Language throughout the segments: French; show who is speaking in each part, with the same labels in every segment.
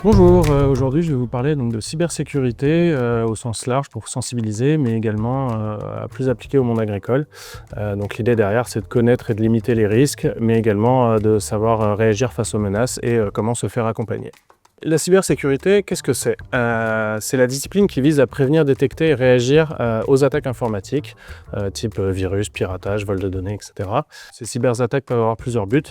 Speaker 1: Bonjour, aujourd'hui je vais vous parler donc de cybersécurité au sens large pour sensibiliser, mais également plus appliqué au monde agricole. Donc l'idée derrière, c'est de connaître et de limiter les risques, mais également de savoir réagir face aux menaces et comment se faire accompagner. La cybersécurité, qu'est-ce que c'est? C'est la discipline qui vise à prévenir, détecter et réagir aux attaques informatiques, type virus, piratage, vol de données, etc. Ces cyberattaques peuvent avoir plusieurs buts,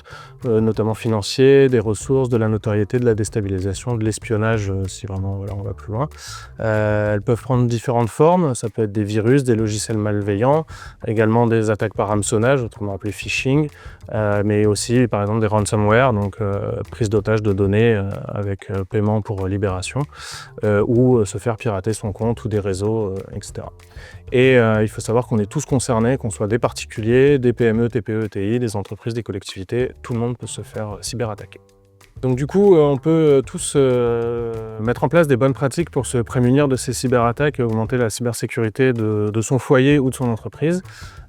Speaker 1: notamment financiers, des ressources, de la notoriété, de la déstabilisation, de l'espionnage, si vraiment voilà, on va plus loin. Elles peuvent prendre différentes formes, ça peut être des virus, des logiciels malveillants, également des attaques par hameçonnage, autrement appelé phishing, mais aussi par exemple des ransomware, donc prise d'otage de données avec paiement pour libération, ou se faire pirater son compte ou des réseaux, etc. Et il faut savoir qu'on est tous concernés, qu'on soit des particuliers, des PME, TPE, ETI, des entreprises, des collectivités, tout le monde peut se faire cyberattaquer. Donc du coup, on peut tous mettre en place des bonnes pratiques pour se prémunir de ces cyberattaques et augmenter la cybersécurité de son foyer ou de son entreprise.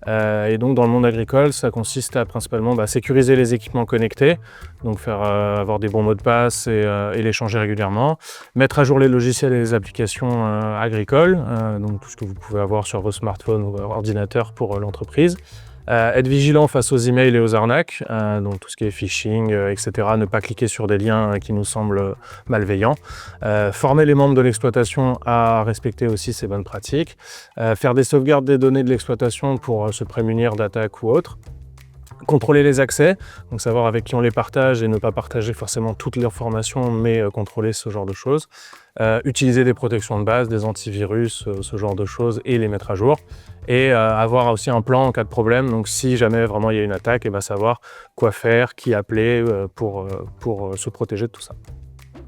Speaker 1: Et donc dans le monde agricole, ça consiste à principalement sécuriser les équipements connectés, donc faire avoir des bons mots de passe et les changer régulièrement, mettre à jour les logiciels et les applications agricoles, donc tout ce que vous pouvez avoir sur vos smartphones ou ordinateurs pour l'entreprise. Être vigilant face aux emails et aux arnaques, donc tout ce qui est phishing, etc. Ne pas cliquer sur des liens qui nous semblent malveillants. Former les membres de l'exploitation à respecter aussi ces bonnes pratiques. Faire des sauvegardes des données de l'exploitation pour se prémunir d'attaques ou autres. Contrôler les accès, donc savoir avec qui on les partage et ne pas partager forcément toutes les informations, mais contrôler ce genre de choses. Utiliser des protections de base, des antivirus, ce genre de choses, et les mettre à jour. Et avoir aussi un plan en cas de problème, donc si jamais vraiment il y a une attaque, et savoir quoi faire, qui appeler pour se protéger de tout ça.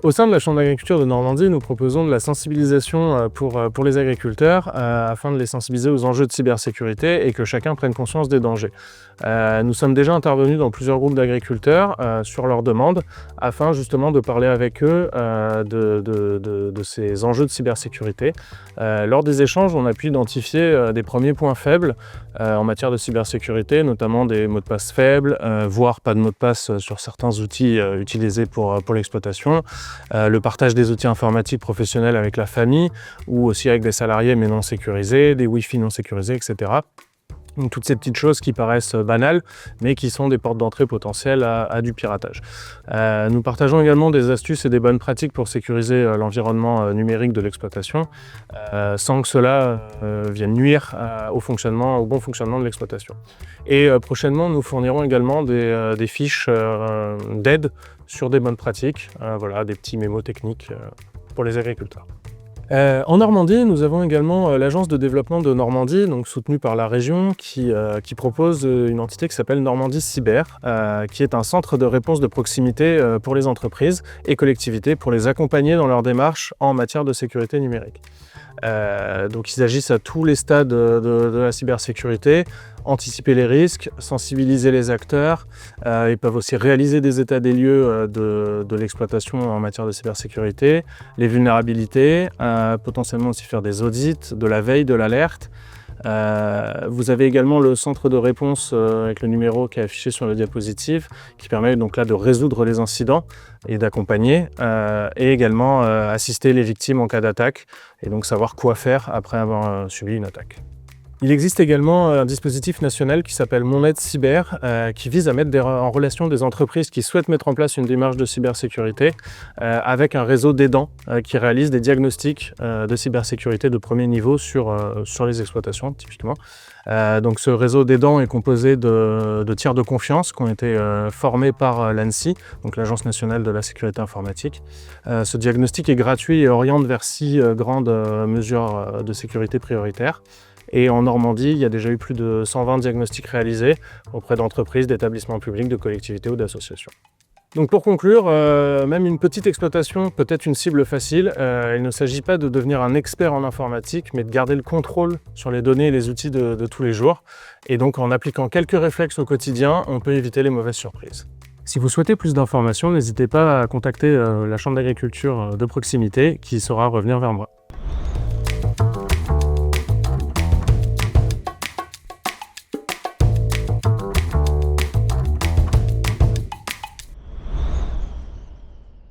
Speaker 1: Au sein de la Chambre d'agriculture de Normandie, nous proposons de la sensibilisation pour les agriculteurs afin de les sensibiliser aux enjeux de cybersécurité et que chacun prenne conscience des dangers. Nous sommes déjà intervenus dans plusieurs groupes d'agriculteurs sur leurs demandes afin justement de parler avec eux de ces enjeux de cybersécurité. Lors des échanges, on a pu identifier des premiers points faibles en matière de cybersécurité, notamment des mots de passe faibles, voire pas de mots de passe sur certains outils utilisés pour l'exploitation. Le partage des outils informatiques professionnels avec la famille ou aussi avec des salariés mais non sécurisés, des Wi-Fi non sécurisés, etc. Donc, toutes ces petites choses qui paraissent banales, mais qui sont des portes d'entrée potentielles à du piratage. Nous partageons également des astuces et des bonnes pratiques pour sécuriser l'environnement numérique de l'exploitation, sans que cela vienne nuire au bon fonctionnement de l'exploitation. Et prochainement, nous fournirons également des fiches d'aide sur des bonnes pratiques, des petits mémos techniques pour les agriculteurs. En Normandie, nous avons également l'agence de développement de Normandie, donc soutenue par la région, qui propose une entité qui s'appelle Normandie Cyber, qui est un centre de réponse de proximité pour les entreprises et collectivités pour les accompagner dans leur démarche en matière de sécurité numérique. Donc ils agissent à tous les stades de la cybersécurité, anticiper les risques, sensibiliser les acteurs. Ils peuvent aussi réaliser des états des lieux de l'exploitation en matière de cybersécurité, les vulnérabilités, potentiellement aussi faire des audits, de la veille, de l'alerte. Vous avez également le centre de réponse avec le numéro qui est affiché sur la diapositive qui permet donc là de résoudre les incidents et d'accompagner et également assister les victimes en cas d'attaque et donc savoir quoi faire après avoir subi une attaque. Il existe également un dispositif national qui s'appelle Mon Aide Cyber, qui vise à mettre en relation des entreprises qui souhaitent mettre en place une démarche de cybersécurité avec un réseau d'aidants qui réalise des diagnostics de cybersécurité de premier niveau sur les exploitations typiquement. Donc ce réseau d'aidants est composé de tiers de confiance qui ont été formés par l'ANSSI, donc l'Agence nationale de la sécurité informatique. Ce diagnostic est gratuit et oriente vers 6 grandes mesures de sécurité prioritaires. Et en Normandie, il y a déjà eu plus de 120 diagnostics réalisés auprès d'entreprises, d'établissements publics, de collectivités ou d'associations. Donc pour conclure, même une petite exploitation peut être une cible facile. Il ne s'agit pas de devenir un expert en informatique, mais de garder le contrôle sur les données et les outils de tous les jours. Et donc en appliquant quelques réflexes au quotidien, on peut éviter les mauvaises surprises. Si vous souhaitez plus d'informations, n'hésitez pas à contacter la Chambre d'agriculture de proximité qui saura revenir vers moi.